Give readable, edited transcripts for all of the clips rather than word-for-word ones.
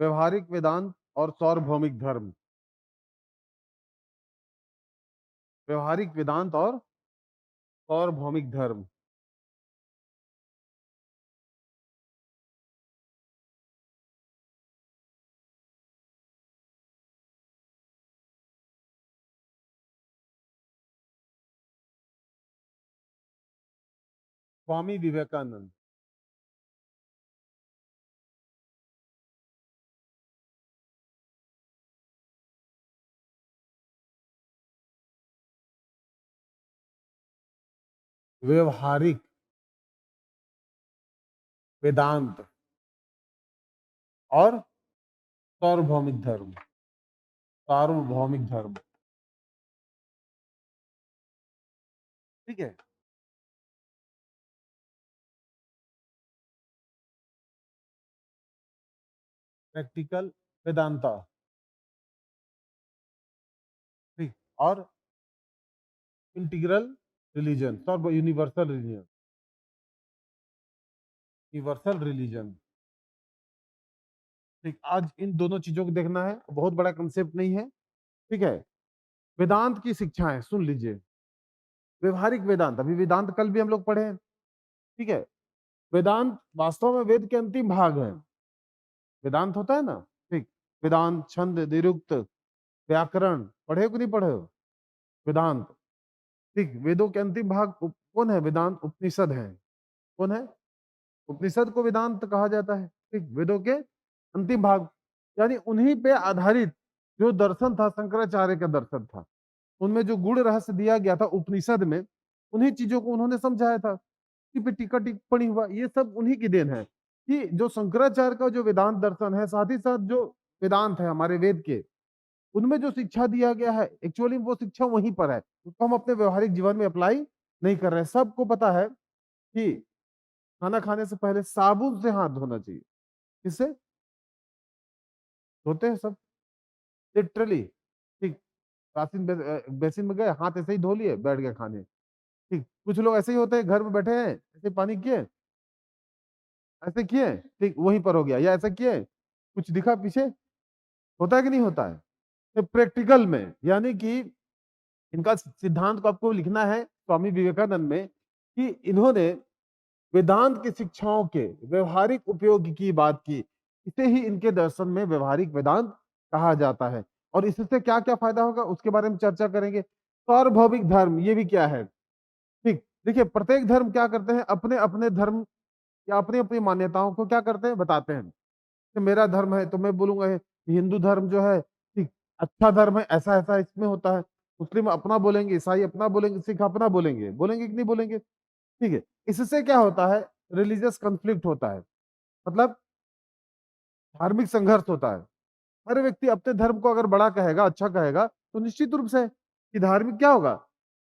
व्यवहारिक वेदांत और सार्वभौमिक धर्म। व्यवहारिक वेदांत और सार्वभौमिक धर्म। स्वामी विवेकानंद। व्यवहारिक वेदांत और सार्वभौमिक धर्म। सार्वभौमिक धर्म, ठीक है। प्रैक्टिकल वेदांता, ठीक। और इंटीग्रल रिलीजन, सर्व यूनिवर्सल रिलीजन। यूनिवर्सल रिलीजन, ठीक। आज इन दोनों चीजों को देखना है, बहुत बड़ा कंसेप्ट नहीं है, ठीक है। वेदांत की शिक्षाएं सुन लीजिए। व्यवहारिक वेदांत, अभी वेदांत कल भी हम लोग पढ़े हैं, ठीक है। वेदांत वास्तव में वेद के अंतिम भाग है। वेदांत होता है ना, ठीक। वेदांत, छंद, निरुक्त, व्याकरण पढ़े हो कि नहीं पढ़े हो? वेदांत, ठीक। वेदों के अंतिम भाग कौन है? वेदांत उपनिषद है। कौन है? उपनिषद को वेदांत कहा जाता है, ठीक। वेदों के अंतिम भाग, यानी उन्हीं पे आधारित जो दर्शन था, शंकराचार्य का दर्शन था, उनमें जो गुण रहस्य दिया गया था उपनिषद में, उन्हीं चीजों को उन्होंने समझाया था। पे टीका टिप्पणी हुआ, ये सब उन्हीं की देन है कि जो शंकराचार्य का जो वेदांत दर्शन है, साथ ही साथ जो वेदांत है हमारे वेद के, उनमें जो शिक्षा दिया गया है, एक्चुअली वो शिक्षा वहीं पर है, उसको हम अपने व्यवहारिक जीवन में अप्लाई नहीं कर रहे हैं। सबको पता है कि खाना खाने से पहले साबुन से हाथ धोना चाहिए। किससे धोते हैं? सब लिटरली, ठीक। बेसिन बेसिन में गए, हाथ ऐसे ही धो लिए, बैठ गए खाने, ठीक। कुछ लोग ऐसे ही होते हैं, घर में बैठे हैं, ऐसे पानी किए, ऐसे किए, ठीक, वहीं पर हो गया, या ऐसा किए, कुछ दिखा पीछे, होता है कि नहीं होता है? तो प्रैक्टिकल में, यानी कि इनका सिद्धांत को आपको लिखना है स्वामी विवेकानंद में, कि इन्होंने वेदांत की शिक्षाओं के व्यवहारिक उपयोग की बात की, इसे ही इनके दर्शन में व्यवहारिक वेदांत कहा जाता है। और इससे क्या क्या फायदा होगा उसके बारे में चर्चा करेंगे। सार्वभौमिक धर्म, ये भी क्या है, ठीक। देखिए, प्रत्येक धर्म क्या करते हैं, अपने अपने धर्म या अपनी अपनी मान्यताओं को क्या करते हैं, बताते हैं कि मेरा धर्म है तो मैं बोलूंगा हिंदू धर्म जो है, ठीक, अच्छा धर्म है, ऐसा ऐसा इसमें होता है। मुस्लिम अपना बोलेंगे, ईसाई अपना बोलेंगे, सिख अपना बोलेंगे, बोलेंगे कि नहीं बोलेंगे, ठीक है। इससे क्या होता है, रिलीजियस कॉन्फ्लिक्ट होता है, मतलब धार्मिक संघर्ष होता है। हर व्यक्ति अपने धर्म को अगर बड़ा कहेगा, अच्छा कहेगा, तो निश्चित रूप से कि धार्मिक क्या होगा,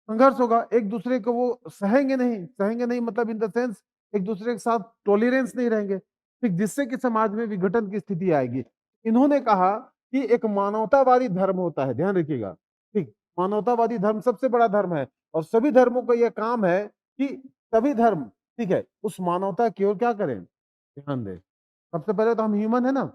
संघर्ष होगा। एक दूसरे को वो सहेंगे नहीं, मतलब इन द सेंस एक दूसरे के साथ टॉलरेंस नहीं रहेंगे, ठीक, जिससे कि समाज में विघटन की स्थिति आएगी। इन्होंने कहा कि एक मानवतावादी धर्म होता है, ध्यान रखिएगा, ठीक। मानवतावादी धर्म सबसे बड़ा धर्म है, और सभी धर्मों का यह काम है कि सभी धर्म, ठीक है, उस मानवता की ओर क्या करें, ध्यान दें। सबसे पहले तो हम ह्यूमन है ना,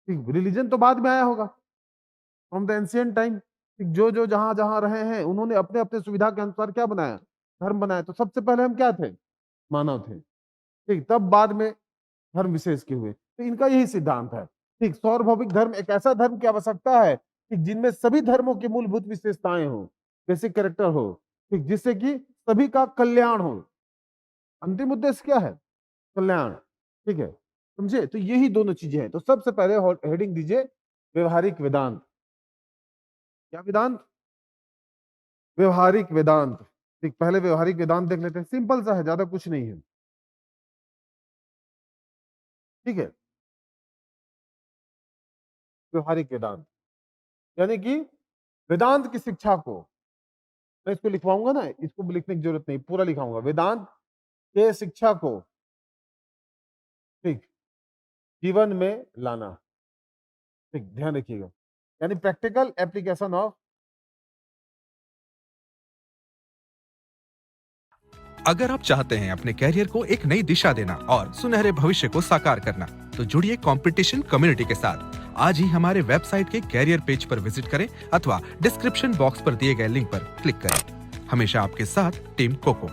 ठीक। रिलीजन तो बाद में आया होगा, फ्रॉम द एंशिएंट टाइम, जो जो जहां जहां रहे हैं, उन्होंने अपने अपने सुविधा के अनुसार क्या बनाया, धर्म बनाया। तो सबसे पहले हम क्या थे, मानव थे, ठीक। तब बाद में धर्म विशेष के हुए। तो इनका यही सिद्धांत है, ठीक। सार्वभौमिक धर्म एक ऐसा धर्म की आवश्यकता है, ठीक, जिनमें सभी धर्मों की मूलभूत विशेषताएं हो, बेसिक कैरेक्टर हो, ठीक, जिससे कि सभी का कल्याण हो। अंतिम उद्देश्य क्या है, कल्याण, ठीक है, समझे। तो यही दोनों चीजें हैं। तो सबसे पहले हेडिंग दीजिए, व्यवहारिक वेदांत। क्या वेदांत? व्यवहारिक वेदांत, ठीक। पहले व्यवहारिक वेदांत देख लेते हैं, सिंपल सा है, ज्यादा कुछ नहीं है, ठीक है। व्यवहारिक वेदांत यानी कि वेदांत की शिक्षा को, मैं इसको लिखवाऊंगा ना, इसको लिखने की जरूरत नहीं, पूरा लिखाऊंगा, वेदांत के शिक्षा को, ठीक, जीवन में लाना, ठीक, ध्यान रखिएगा, यानी प्रैक्टिकल एप्लीकेशन ऑफ। अगर आप चाहते हैं अपने कैरियर को एक नई दिशा देना और सुनहरे भविष्य को साकार करना, तो जुड़िए कंपटीशन कम्युनिटी के साथ। आज ही हमारे वेबसाइट के कैरियर पेज पर विजिट करें अथवा डिस्क्रिप्शन बॉक्स पर दिए गए लिंक पर क्लिक करें। हमेशा आपके साथ टीम कोको।